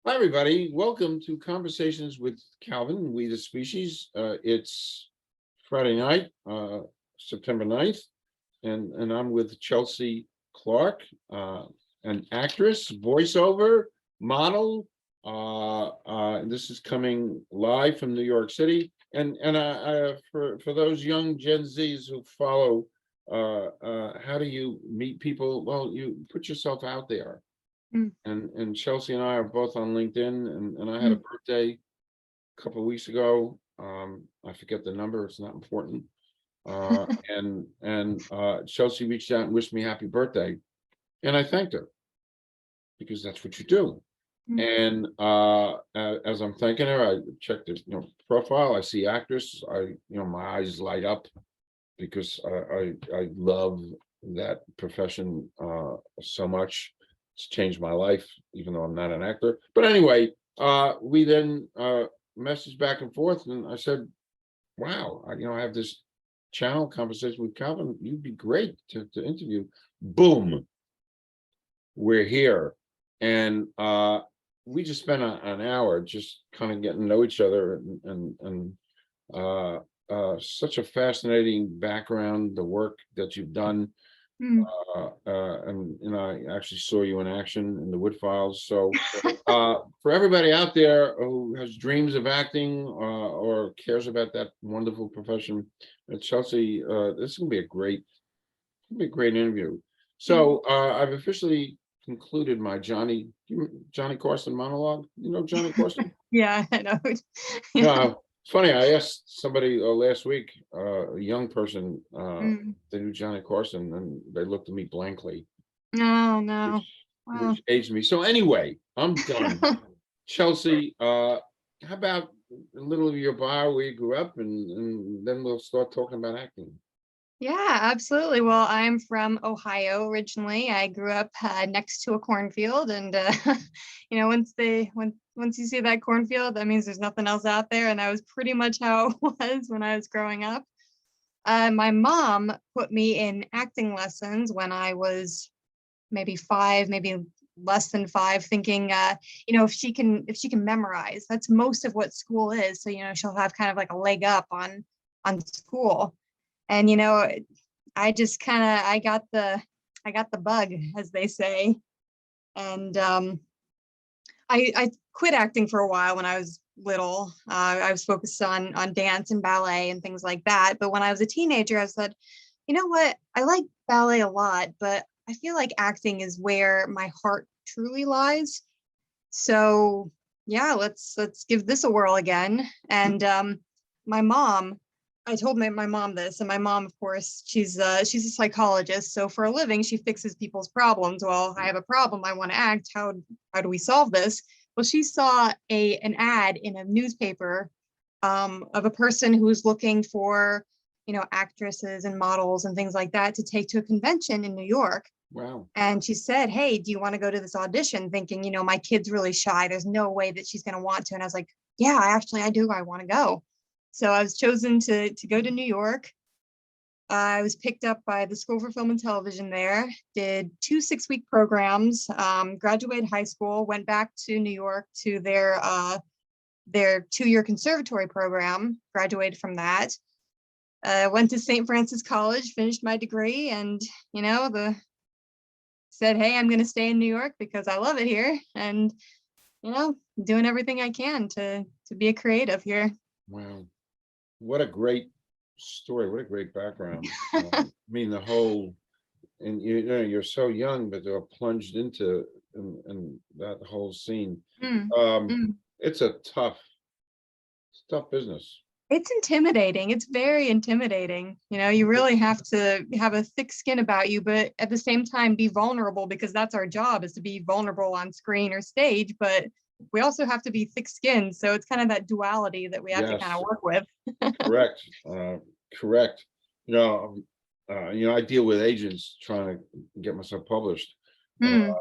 Hi, everybody. Welcome to Conversations with Calvin, We the Species. It's Friday night, September 9th, and I'm with Chelsea Clark, an actress, voiceover, model. This is coming live from New York City. And for those young Gen Zs who follow, how do you meet people? Well, you put yourself out there. And Chelsea and I are both on LinkedIn, and I had a birthday a couple of weeks ago. I forget the number, it's not important. And Chelsea reached out and wished me happy birthday, and I thanked her because that's what you do. And as I'm thanking her, I checked the profile. I see actress. My eyes light up because I love that profession so much. It's changed my life, even though I'm not an actor. But anyway, we then messaged back and forth, and I said, "Wow, I have this channel, Conversation with Calvin. You'd be great to interview." Boom, we're here, and we just spent an hour just kind of getting to know each other, and such a fascinating background, the work that you've done. And I actually saw you in action in the Wood Files. So for everybody out there who has dreams of acting or cares about that wonderful profession, Chelsea, this is gonna be a great interview. So I've officially concluded my Johnny Carson monologue. You know Johnny Carson? Yeah, I know. No, it's funny. I asked somebody last week, a young person, they knew Johnny Carson, and they looked at me blankly. Oh no. Wow. Which aged me. So anyway, I'm done. Chelsea, how about a little of your bio, where you grew up, and then we'll start talking about acting. Yeah, absolutely. Well, I'm from Ohio originally. I grew up next to a cornfield, and once you see that cornfield, that means there's nothing else out there, and that was pretty much how it was when I was growing up. My mom put me in acting lessons when I was maybe 5, maybe less than 5, thinking if she can memorize, that's most of what school is, so she'll have kind of like a leg up on school. And I just kind of I got the bug, as they say. And I quit acting for a while when I was little. I was focused on dance and ballet and things like that. But when I was a teenager, I said, you know what, I like ballet a lot, but I feel like acting is where my heart truly lies. So yeah, let's give this a whirl again. And I told my mom this, and my mom, of course, she's a psychologist. So for a living, she fixes people's problems. Well, I have a problem, I want to act. How do we solve this? Well, she saw an ad in a newspaper of a person who's looking for, actresses and models and things like that to take to a convention in New York. Wow. And she said, "Hey, do you want to go to this audition?" Thinking, my kid's really shy. There's no way that she's going to want to. And I was like, yeah, I do. I want to go. So I was chosen to go to New York. I was picked up by the School for Film and Television there, did 2 6-week programs, graduated high school, went back to New York to their 2-year conservatory program, graduated from that. Went to St. Francis College, finished my degree, and said, hey, I'm going to stay in New York because I love it here, and doing everything I can to be a creative here. Wow, what a great story! What a great background! I mean, the whole, and you're so young, but they're plunged into and that whole scene. It's a tough business. It's intimidating. It's very intimidating. You really have to have a thick skin about you, but at the same time be vulnerable, because that's our job, is to be vulnerable on screen or stage, but we also have to be thick-skinned. So it's kind of that duality that we have to kind of work with. Correct. Correct. I deal with agents trying to get myself published. And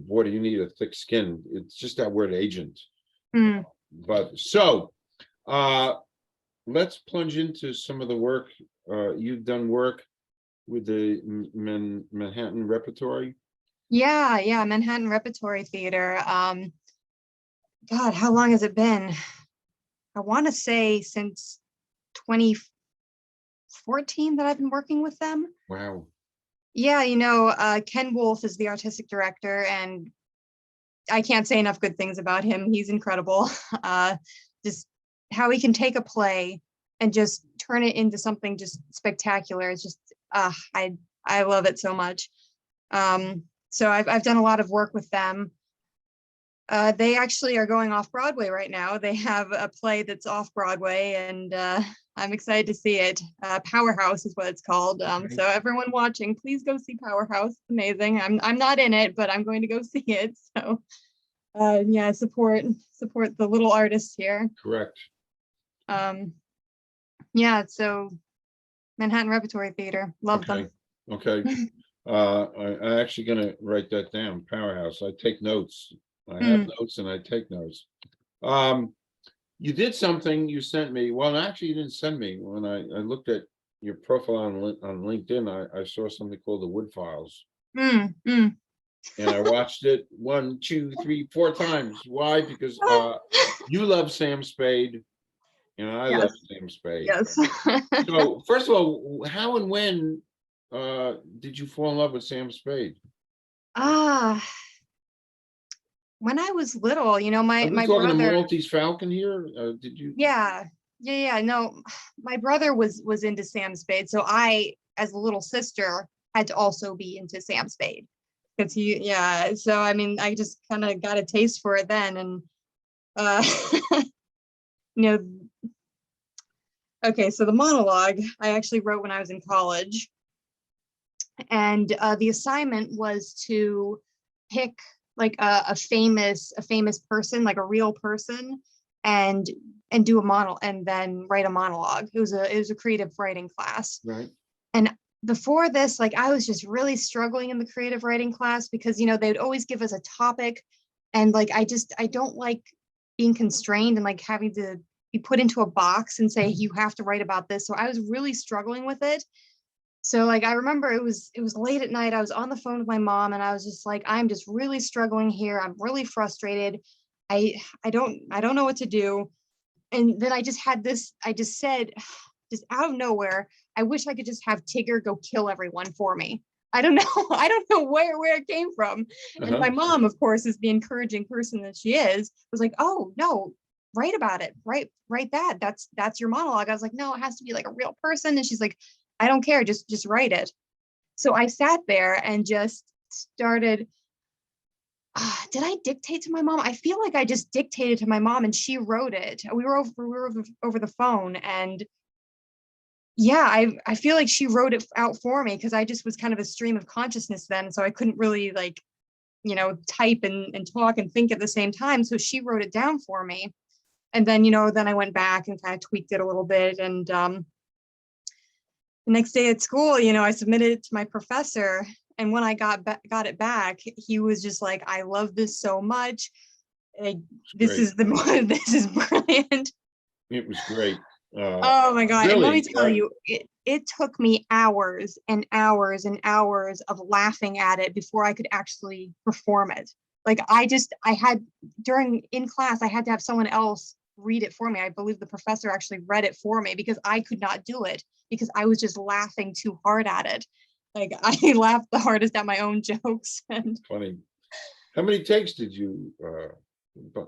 boy, do you need a thick skin. It's just that word, agent. But so let's plunge into some of the work. You've done work with the Manhattan Repertory. Yeah, Manhattan Repertory Theater. God, how long has it been? I want to say since 2014 that I've been working with them. Wow. Yeah, Ken Wolf is the artistic director, and I can't say enough good things about him. He's incredible. Just how he can take a play and just turn it into something just spectacular. It's just, I love it so much. So I've done a lot of work with them. They actually are going off Broadway right now. They have a play that's off Broadway, and I'm excited to see it. Powerhouse is what it's called. So everyone watching, please go see Powerhouse. It's amazing. I'm not in it, but I'm going to go see it. So yeah, support the little artists here. Correct. Yeah, so Manhattan Repertory Theater, love them. Okay. I'm actually gonna write that down. Powerhouse. I take notes. I have notes and I take notes. You did something you sent me. Well, actually, you didn't send me. When I looked at your profile on LinkedIn, I saw something called the Wood Files. And I watched it 1, 2, 3, 4 times. Why? Because you love Sam Spade, and I love Sam Spade. Yes. So first of all, how and when did you fall in love with Sam Spade? When I was little, my Are we talking brother. a Maltese Falcon here? Did you? Yeah. No, my brother was into Sam Spade, so I, as a little sister, had to also be into Sam Spade. Because so I mean, I just kind of got a taste for it then, and okay, so the monologue I actually wrote when I was in college, and the assignment was to pick like a famous person, like a real person, and do a monologue, and then write a monologue. It was a creative writing class. Right. And before this, like, I was just really struggling in the creative writing class because, they would always give us a topic, and like, I don't like being constrained and like having to be put into a box and say, you have to write about this. So I was really struggling with it. So like, I remember it was late at night. I was on the phone with my mom, and I was just like, I'm just really struggling here. I'm really frustrated. I don't know what to do. And then I just said, just out of nowhere, I wish I could just have Tigger go kill everyone for me. I don't know. I don't know where it came from. And my mom, of course, is the encouraging person that she is, was like, oh no, write about it. Write that. That's your monologue. I was like, no, it has to be like a real person. And she's like, I don't care. Just write it. So I sat there and just started. Did I dictate to my mom? I feel like I just dictated to my mom and she wrote it. We were over the phone, and yeah, I feel like she wrote it out for me because I just was kind of a stream of consciousness then. So I couldn't really like, type and talk and think at the same time. So she wrote it down for me. And then, then I went back and kind of tweaked it a little bit. And the next day at school, I submitted it to my professor. And when I got it back, he was just like, I love this so much. This is brilliant. It was great. Oh my God. Really, and let me tell you, it took me hours and hours and hours of laughing at it before I could actually perform it. Like in class, I had to have someone else read it for me. I believe the professor actually read it for me because I could not do it because I was just laughing too hard at it. Like, I laughed the hardest at my own jokes. And funny. How many takes did you for that,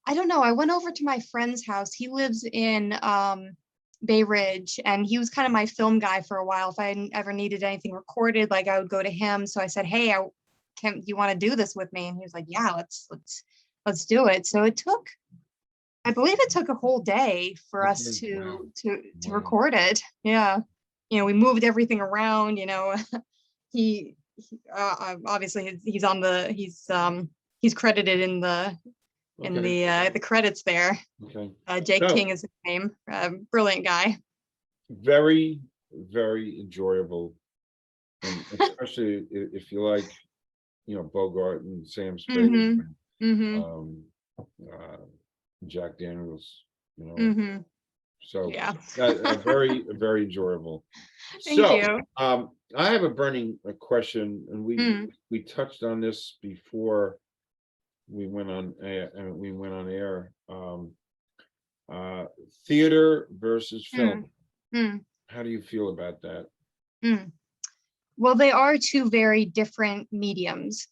I don't know. I went over to my friend's house. He lives in Bay Ridge, and he was kind of my film guy for a while. If I ever needed anything recorded, like, I would go to him. So I said, hey, you want to do this with me? And he was like, yeah, let's do it. So I believe it took a whole day for us to record it. Yeah. We moved everything around, he obviously he's credited in the credits there. Jake King is his name. Brilliant guy. Very, very enjoyable. And especially if you like, Bogart and Sam Spade, Jack Daniels, So yeah. very, very enjoyable. Thank you. I have a burning question, and we touched on this before. we went on air. Theater versus film. Mm, How do you feel about that? mm. Well, they are two very different mediums.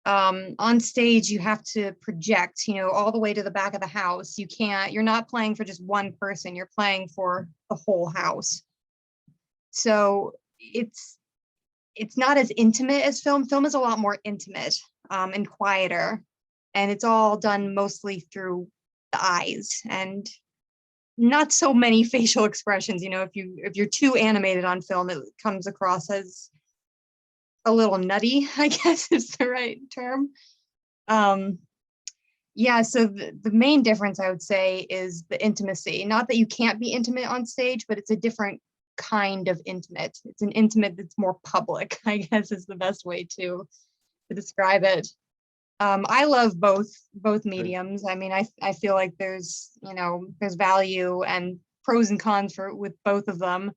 On stage, you have to project, all the way to the back of the house. You're not playing for just one person, you're playing for the whole house. So it's not as intimate as film. Film is a lot more intimate, and quieter, and it's all done mostly through the eyes and not so many facial expressions. If you're too animated on film, it comes across as a little nutty, I guess is the right term. Yeah, so the main difference, I would say, is the intimacy. Not that you can't be intimate on stage, but it's a different kind of intimate. It's an intimate that's more public, I guess is the best way to describe it. I love both mediums. I mean, I feel like there's value and pros and cons with both of them.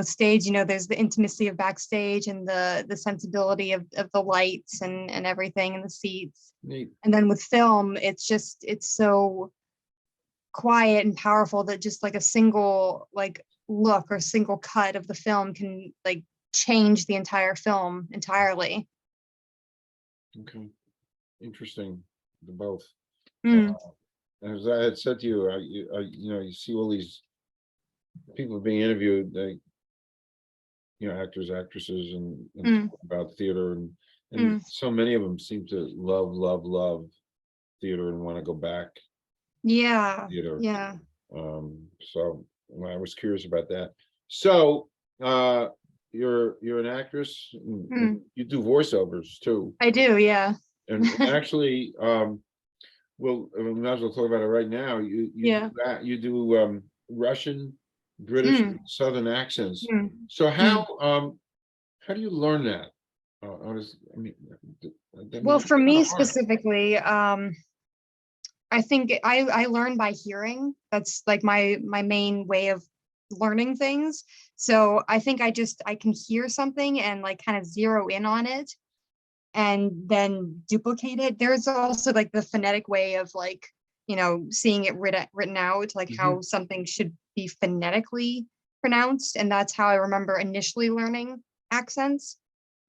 Stage, there's the intimacy of backstage and the sensibility of the lights and everything and the seats. Neat. And then with film, it's so quiet and powerful that just like a single look or single cut of the film can change the entire film entirely. Okay, interesting. The both. Mm. As I had said to you, you see all these people being interviewed, actors, actresses, and about theater, and so many of them seem to love theater and want to go back. Yeah. Theater. Yeah. So I was curious about that. So you're an actress. You do voiceovers too. I do, yeah. And actually, well, we might as well talk about it right now. You do Russian, British, Southern accents. So how do you learn that? Well, for me specifically, I think I learn by hearing. That's like my main way of learning things. So I think I can hear something and kind of zero in on it and then duplicate it. There's also the phonetic way of seeing it written out, how something should be phonetically pronounced. And that's how I remember initially learning accents.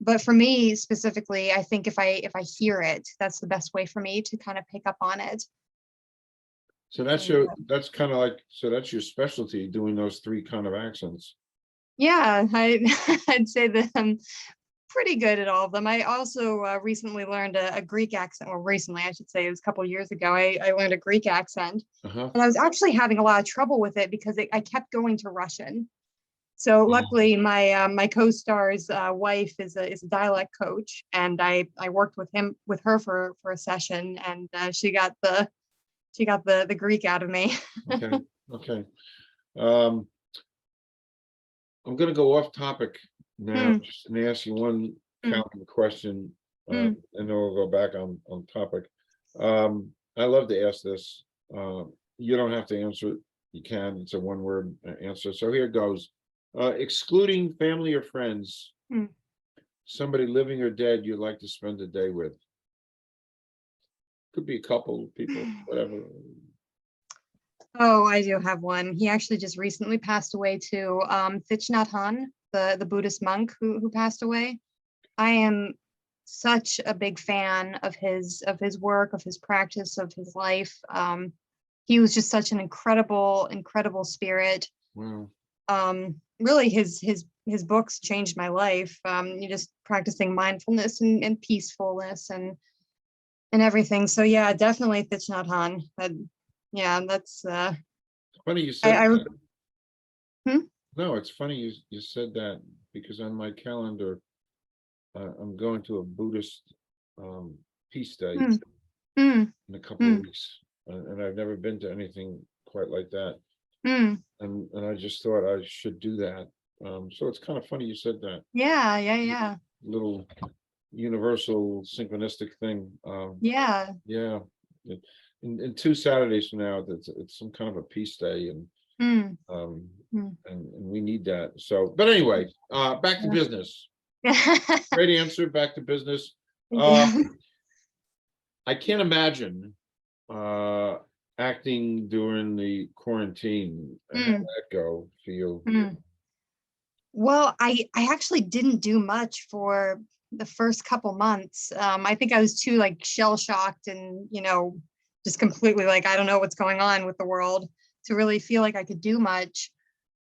But for me specifically, I think if I hear it, that's the best way for me to kind of pick up on it. So that's that's your specialty, doing those three kind of accents. Yeah, I'd say that I'm pretty good at all of them. I also recently learned a Greek accent. Well, recently, I should say, it was a couple of years ago. I learned a Greek accent, and I was actually having a lot of trouble with it because I kept going to Russian. So luckily, my co-star's wife is a dialect coach, and I worked with her for a session, and she got the Greek out of me. Okay. I'm going to go off topic now, just to ask you one counting question, and then we'll go back on topic. I love to ask this. You don't have to answer it. You can. It's a one-word answer. So here it goes. Excluding family or friends, somebody living or dead you'd like to spend a day with. Could be a couple people, whatever. Oh, I do have one. He actually just recently passed away too. Thich Nhat Hanh, the Buddhist monk who passed away. I am such a big fan of his work, of his practice, of his life. He was just such an incredible spirit. Wow. Really, his books changed my life. You just practicing mindfulness and peacefulness and everything. So yeah, definitely Thich Nhat Hanh. Yeah, that's funny you said that. Hmm? No, it's funny you said that, because on my calendar I'm going to a Buddhist peace day in a couple of weeks, and I've never been to anything quite like that. And I just thought I should do that. So it's kind of funny you said that. Yeah. Little universal synchronistic thing. Yeah. In 2 Saturdays from now, it's some kind of a peace day, and we need that. So, but anyway, back to business. Great answer. Back to business. I can't imagine acting during the quarantine. How did that go for you? Well, I actually didn't do much for the first couple months. I think I was too like shell shocked and, you know, just completely like, I don't know what's going on with the world to really feel like I could do much.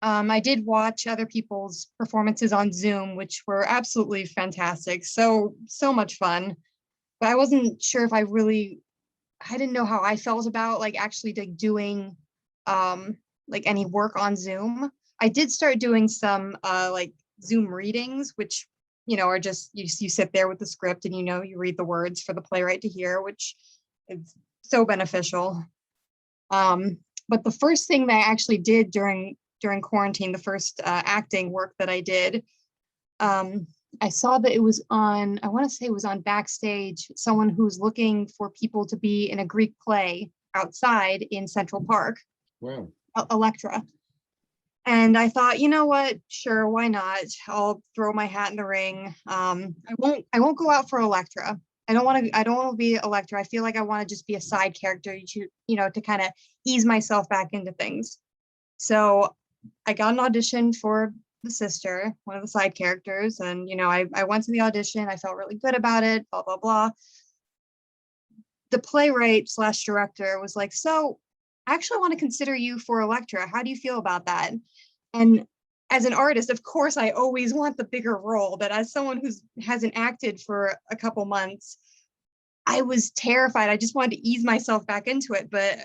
I did watch other people's performances on Zoom, which were absolutely fantastic. So much fun. But I wasn't sure if I didn't know how I felt about like actually like doing like any work on Zoom. I did start doing some like Zoom readings, which, you know, are just you sit there with the script and, you know, you read the words for the playwright to hear, which is so beneficial. But the first thing that I actually did during quarantine, the first acting work that I did, I saw that it was on, I want to say it was on Backstage, someone who's looking for people to be in a Greek play outside in Central Park. Wow. Electra. And I thought, you know what, sure, why not? I'll throw my hat in the ring. I won't go out for Electra. I don't want to be Electra. I feel like I want to just be a side character, you know, to kind of ease myself back into things. So I got an audition for the sister, one of the side characters. And, you know, I went to the audition. I felt really good about it, blah, blah, blah. The playwright / director was like, so I actually want to consider you for Electra. How do you feel about that? And as an artist, of course, I always want the bigger role. But as someone who hasn't acted for a couple months, I was terrified. I just wanted to ease myself back into it. But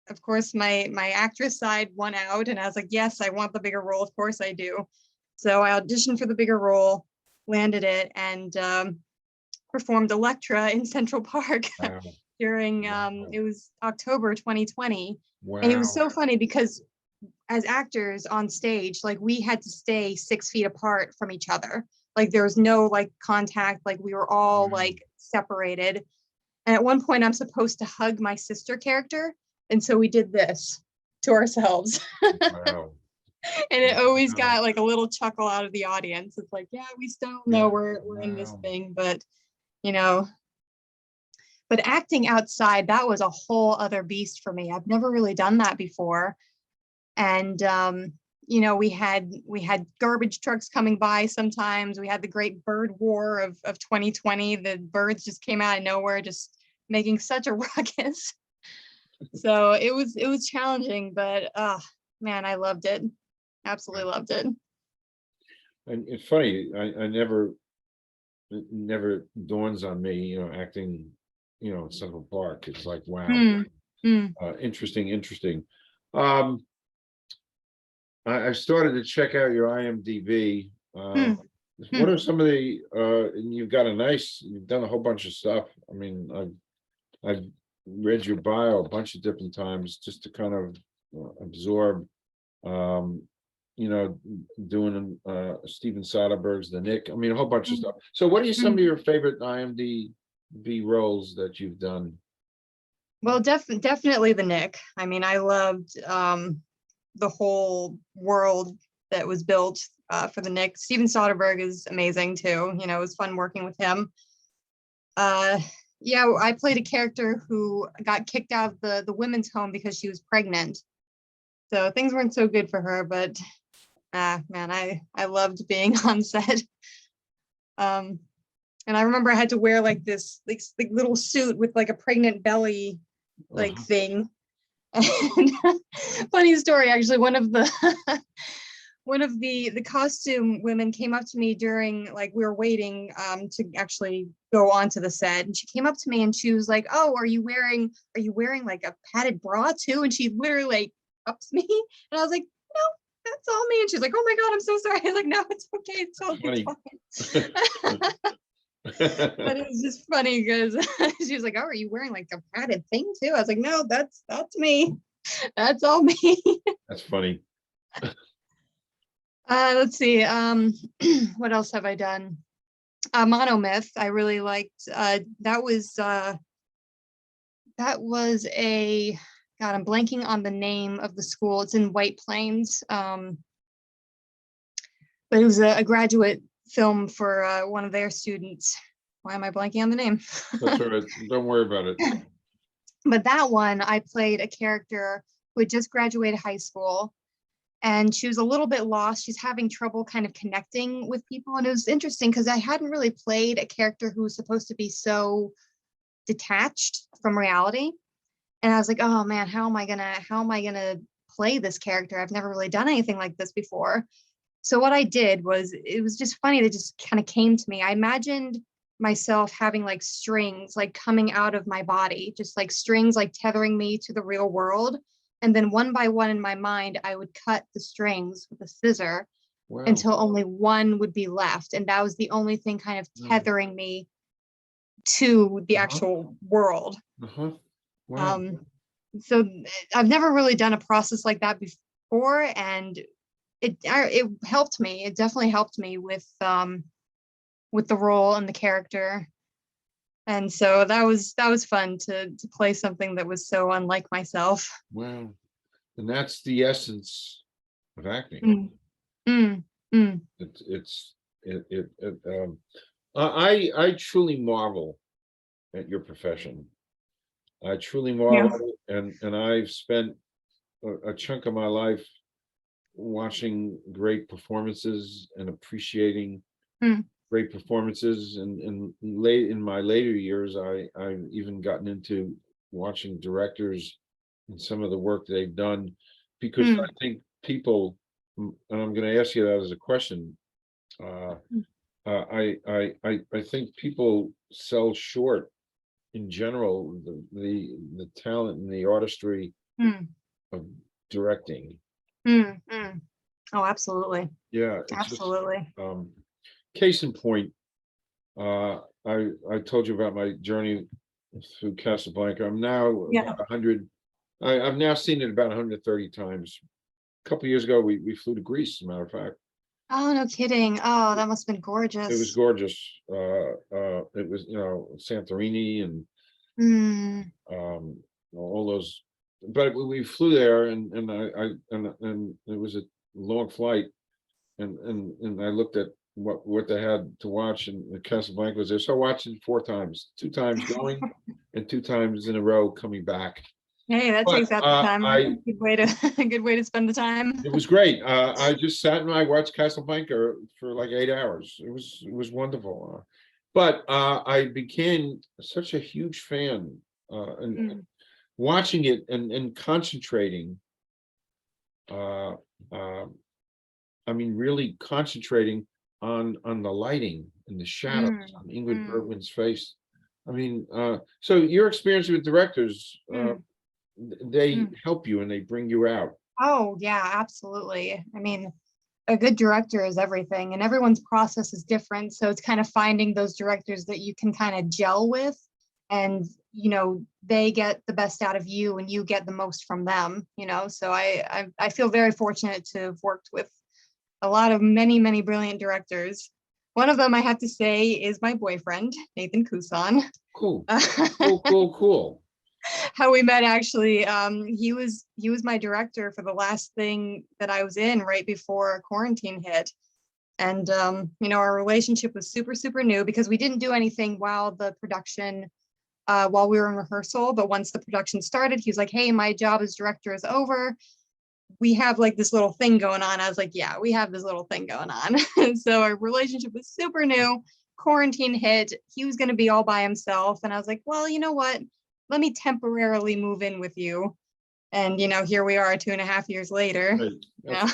of course, my actress side won out. And I was like, yes, I want the bigger role. Of course I do. So I auditioned for the bigger role, landed it, and performed Electra in Central Park. Wow. During it was October 2020. Wow. And it was so funny because as actors on stage, like we had to stay 6 feet apart from each other. Like there was no like contact, like we were all like separated. And at one point I'm supposed to hug my sister character. And so we did this to ourselves. Wow. And it always got like a little chuckle out of the audience. It's like, yeah, we still know we're in this thing, but you know. But acting outside, that was a whole other beast for me. I've never really done that before. And, you know, we had garbage trucks coming by sometimes. We had the great bird war of 2020. The birds just came out of nowhere, just making such a ruckus. So it was challenging, but man, I loved it. Absolutely loved it. And it's funny, I it never dawns on me, you know, acting, you know, in Central Park. It's like, wow. Interesting. I started to check out your IMDb. What are some of the and you've done a whole bunch of stuff. I mean, I've read your bio a bunch of different times just to kind of absorb, you know, doing Steven Soderbergh's The Knick. I mean, a whole bunch of stuff. So what are some of your favorite IMDb roles that you've done? Well, definitely The Knick. I mean, I loved the whole world that was built for The Knick. Steven Soderbergh is amazing too. You know, it was fun working with him. Yeah, I played a character who got kicked out of the women's home because she was pregnant. So things weren't so good for her, but man, I loved being on set. And I remember I had to wear like this like little suit with like a pregnant belly like thing. And funny story, actually, one of the costume women came up to me during, like, we were waiting to actually go onto the set, and she came up to me and she was like, oh, are you wearing like a padded bra too? And she literally like ups me, and I was like, no, that's all me. And she's like, oh my God, I'm so sorry. I was like, no, it's okay, it's fine. But it was just funny because she was like, oh, are you wearing like a padded thing too? I was like, no, that's me. That's all me. That's funny. Let's see. What else have I done? MONOMYTH. I really liked. That was a, God, I'm blanking on the name of the school. It's in White Plains. But it was a graduate film for one of their students. why am I blanking on the name? That's all right. Don't worry about it. But that one, I played a character who had just graduated high school, and she was a little bit lost. She's having trouble kind of connecting with people. And it was interesting because I hadn't really played a character who was supposed to be so detached from reality. And I was like, oh man, how am I gonna play this character? I've never really done anything like this before. So what I did was, it was just funny, that just kind of came to me. I imagined myself having like strings like coming out of my body, just like strings like tethering me to the real world. And then one by one in my mind, I would cut the strings with a scissor Wow. until only one would be left. And that was the only thing kind of tethering me to the actual world. Wow. So I've never really done a process like that before, and it helped me. It definitely helped me with the role and the character. And so that was fun to play something that was so unlike myself. Wow. And that's the essence of acting. I truly marvel at your profession. I truly marvel, and I've spent a chunk of my life watching great performances and appreciating great performances. And late in my later years, I've even gotten into watching directors and some of the work they've done, because I think people, and I'm going to ask you that as a question. I think people sell short in general the talent and the artistry of directing. Oh, absolutely. Yeah, it's absolutely. Just, case in point, I told you about my journey through Casablanca. I'm now about 100. I've now seen it about 130 times. A couple of years ago, we flew to Greece, as a matter of fact. Oh, no kidding. Oh, that must have been gorgeous. It was gorgeous. It was, Santorini and all those. But we flew there, and it was a long flight, and I looked at what they had to watch, and the Casablanca was there. So I watched it 4 times, 2 times going, and 2 times in a row coming back. Hey, that takes out the time. A good way to spend the time. It was great. I just sat and I watched Casablanca for like 8 hours. It was wonderful. But I became such a huge fan, and watching it and concentrating. I mean, really concentrating on the lighting and the shadows on Ingrid Bergman's face. I mean, so your experience with directors, they help you and they bring you out. Oh, yeah, absolutely. I mean, a good director is everything, and everyone's process is different. So it's kind of finding those directors that you can kind of gel with, and, they get the best out of you and you get the most from them, So I feel very fortunate to have worked with a lot of many brilliant directors. One of them, I have to say, is my boyfriend, Nathan Kusan. Cool. Cool. How we met, actually, he was my director for the last thing that I was in right before quarantine hit. And our relationship was super new, because we didn't do anything while the production while we were in rehearsal. But once the production started, he was like, hey, my job as director is over. We have like this little thing going on. I was like, yeah, we have this little thing going on. So our relationship was super new. Quarantine hit. He was going to be all by himself. And I was like, well, you know what? Let me temporarily move in with you. And, here we are 2.5 years later. Right.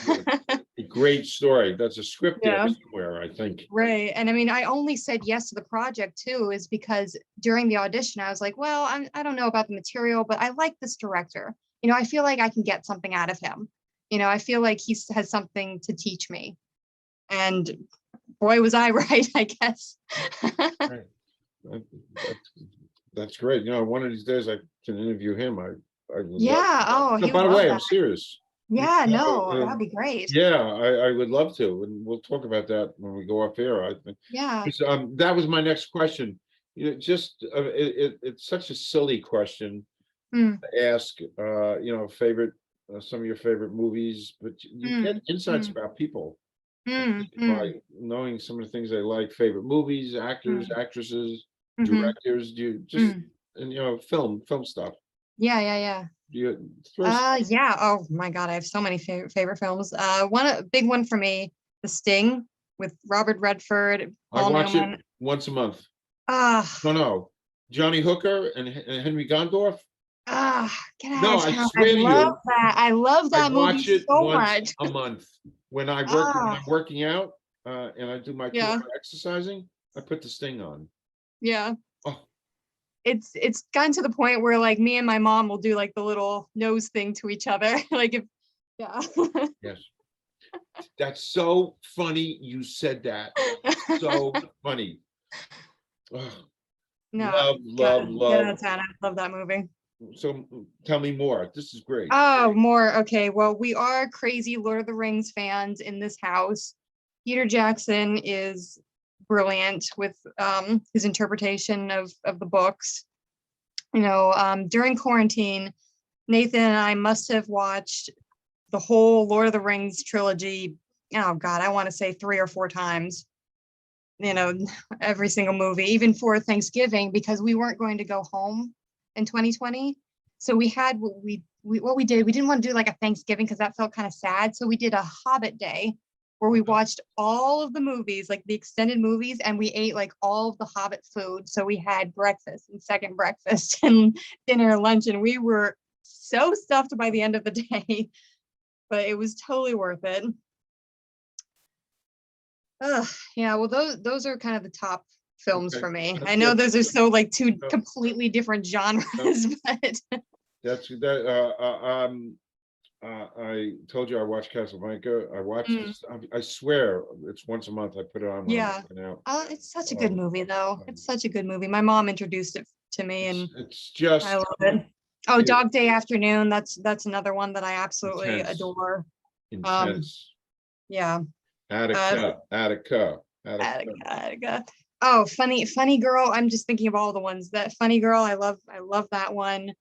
A great story. That's a script there somewhere, I think. Right. And I mean, I only said yes to the project too, is because during the audition, I was like, well, I don't know about the material, but I like this director. I feel like I can get something out of him. I feel like he has something to teach me. And boy, was I right, I guess. Right. That's great. One of these days I can interview him. I would love to. By the way, I'm serious. Yeah, no, that'd be great. Yeah, I would love to, and we'll talk about that when we go up here, I think. Yeah. That was my next question. It's such a silly question to ask. Favorite some of your favorite movies, but you get insights about people By knowing some of the things they like, favorite movies, actors, actresses, directors, do you just, and film stuff. Yeah. Do you throw Yeah. Oh my God, I have so many favorite films. A big one for me, The Sting with Robert Redford, I Paul watch Newman. it once a month. Ah, No. Johnny Hooker and Henry Gondorf. get out No, of I town. swear to you, I love I that movie watch it so once much. a month. When I'm Ah, working out, and I do my 2 yeah, hour exercising, I put The Sting on. yeah. Oh, It's gotten to the point where like me and my mom will do like the little nose thing to each other. Like if, yeah. yes. That's so funny you said that. So funny. Oh, No, love, get out love. of town. I love that movie. So tell me more. This is great. Oh, more. Okay. Well, we are crazy Lord of the Rings fans in this house. Peter Jackson is brilliant with his interpretation of the books. During quarantine, Nathan and I must have watched the whole Lord of the Rings trilogy. Oh God, I want to say 3 or 4 times. Every single movie, even for Thanksgiving, because we weren't going to go home in 2020. So we had what we did. We didn't want to do like a Thanksgiving because that felt kind of sad. So we did a Hobbit day where we watched all of the movies, like the extended movies, and we ate like all of the Hobbit food. So we had breakfast and second breakfast and dinner and lunch, and we were so stuffed by the end of the day, but it was totally worth it. Yeah, well, those are kind of the top films Okay. for me. That's I know good. those are so like 2 No. completely different genres, but That's that. I told you I watched Casablanca. I watched this. I swear it's once a month. I put it on when I'm yeah. working out. Oh, it's such a good movie, though. um, It's such a good movie. My mom introduced it to me, and It's I just love it. Oh, it- Dog Day Afternoon. That's another one that I absolutely intense, adore. intense. Yeah. Attica. Attica. Oh, funny girl. I'm just thinking of all the ones. That Funny Girl. I love that one.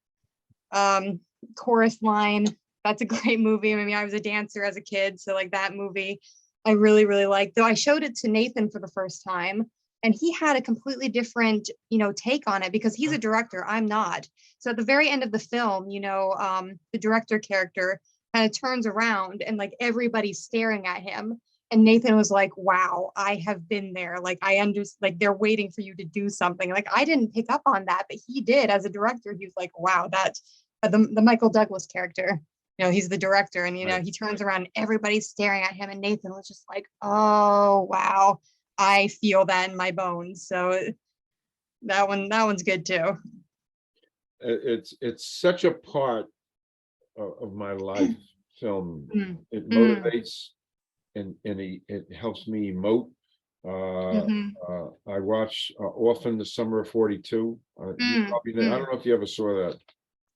Chorus Line. That's a great movie. I mean, I was a dancer as a kid, so like that movie I really, really liked. Though I showed it to Nathan for the first time, and he had a completely different, take on it because he's a director. I'm not. So at the very end of the film, the director character kind of turns around and like everybody's staring at him. And Nathan was like, wow, I have been there. Like, I understand, like, they're waiting for you to do something. Like, I didn't pick up on that, but he did as a director. He was like, wow, that's the Michael Douglas character. He's the director, and, Right. he turns around and everybody's staring at him. And Nathan was just like, oh, wow, I feel that in my bones. So that one's good too. It's such a part of my life. Film. Mm, It mm, motivates and it helps me emote. mhm, I watch often The Summer of 42. You mm, probably I mm. don't know if you ever saw that.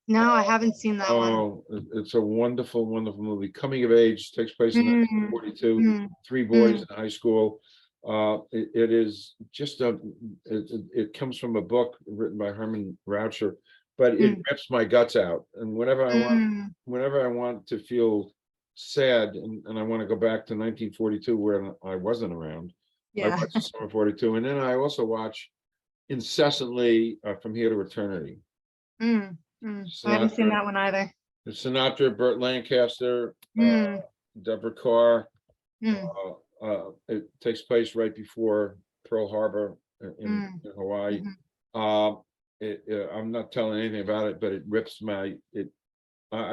No, I haven't seen that one. Oh, it's a wonderful, wonderful movie. Coming of age, takes place in Mm, 1942. mm, 3 boys mm. in high school. It is just it comes from a book written by Herman Raucher, but it Mm, rips my guts out. And mm. whenever I want to feel sad and I want to go back to 1942 where I wasn't around, I Yeah. watch Summer 42, and then I also watch incessantly From Here to Eternity. Mm, I haven't seen Sinatra, that one either. Burt Lancaster, Mm, Deborah Carr. mm, It takes place right before Pearl Harbor in Hawaii. mhm. I'm not telling anything about it, but it rips I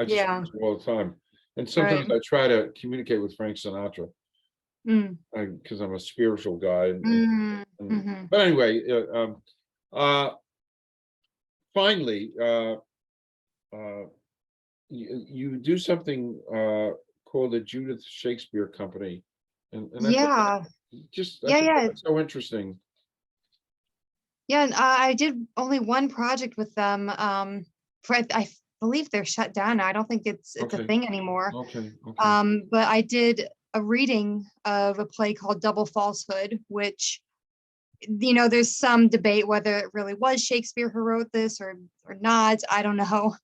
just Yeah, watch it all the time. And right. sometimes I try to communicate with Frank Sinatra Mm, because I'm a spiritual guy. mhm. But anyway, uh, finally, you do something called the Judith Shakespeare Company, and I thought Yeah, I think yeah. that's so interesting. Yeah, and I did only one project with them. I believe they're shut down now. I don't think it's a Okay, thing anymore. okay. But I did a reading of a play called Double Falsehood, which, there's some debate whether it really was Shakespeare who wrote this or not. I don't know.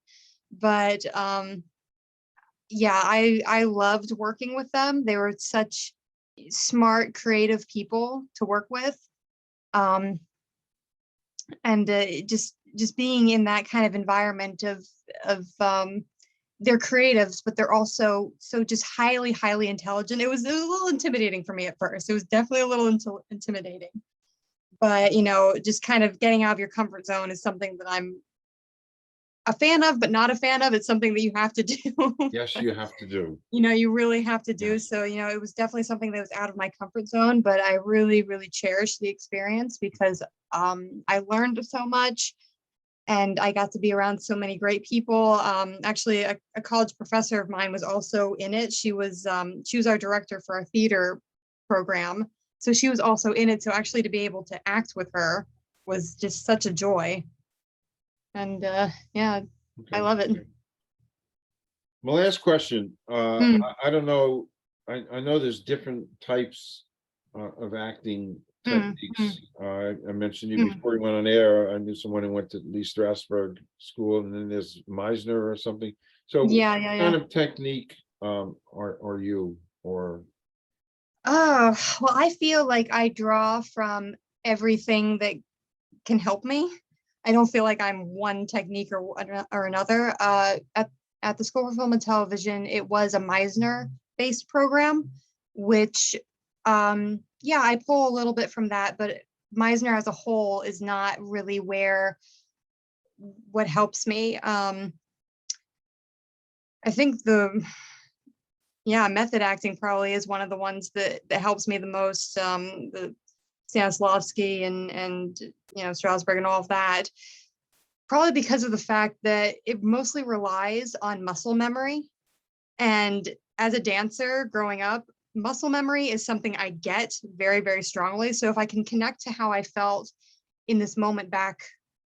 But yeah, I loved working with them. They were such smart, creative people to work with. Um, and just being in that kind of environment of they're creatives, but they're also so just highly intelligent. It was a little intimidating for me at first. It was definitely a little intimidating, but just kind of getting out of your comfort zone is something that I'm a fan of, but not a fan of. It's something that you have to do. Yes, you have to do. You really have to do. Yes. So, it was definitely something that was out of my comfort zone, but I really cherished the experience because I learned so much and I got to be around so many great people. Actually, a college professor of mine was also in it. She was our director for our theater program. So she was also in it. So actually to be able to act with her was just such a joy. And yeah, I love it. My last question, Mm, I don't know, I know there's different types of acting mm, techniques. I mentioned you mm. before you went on air. I knew someone who went to Lee Strasberg School, and then there's Meisner or something. So Yeah, what yeah. kind of technique are you, or Oh, well, I feel like I draw from everything that can help me. I don't feel like I'm one technique or another. At the School for Film and Television, it was a Meisner based program, which yeah, I pull a little bit from that, but Meisner as a whole is not really what helps me. I think method acting probably is one of the ones that helps me the most. The Stanislavski and Strasberg and all of that. Probably because of the fact that it mostly relies on muscle memory. And as a dancer growing up, muscle memory is something I get very strongly. So if I can connect to how I felt in this moment back,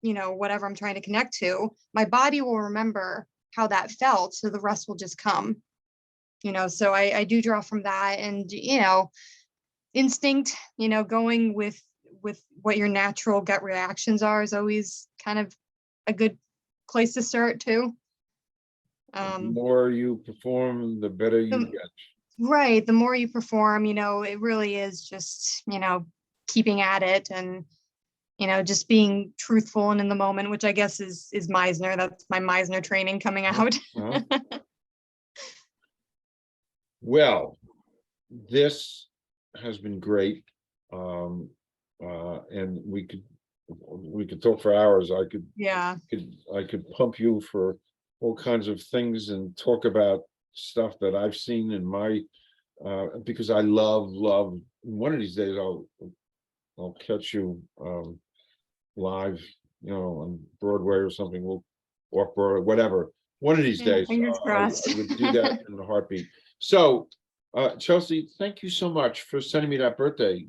whatever I'm trying to connect to, my body will remember how that felt. So the rest will just come. So I do draw from that, and instinct, going with what your natural gut reactions are is always kind of a good place to start too. the more you perform, the better you The, get? right, the more you perform, it really is just keeping at it, and just being truthful and in the moment, which I guess is Meisner. That's my Meisner training coming out. Well, this has been great. And we could talk for hours. Yeah. I could pump you for all kinds of things and talk about stuff that I've seen in my because I love. One of these days I'll catch you live, on Broadway or something. We'll off Broadway, whatever. One of these days, Fingers crossed. I would do that in a heartbeat. So, Chelsea, thank you so much for sending me that birthday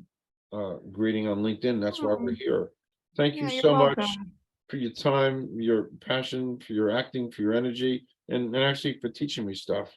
greeting on LinkedIn. That's why we're here. Thank you Yeah, you're so much welcome. for your time, your passion, for your acting, for your energy, and actually for teaching me stuff.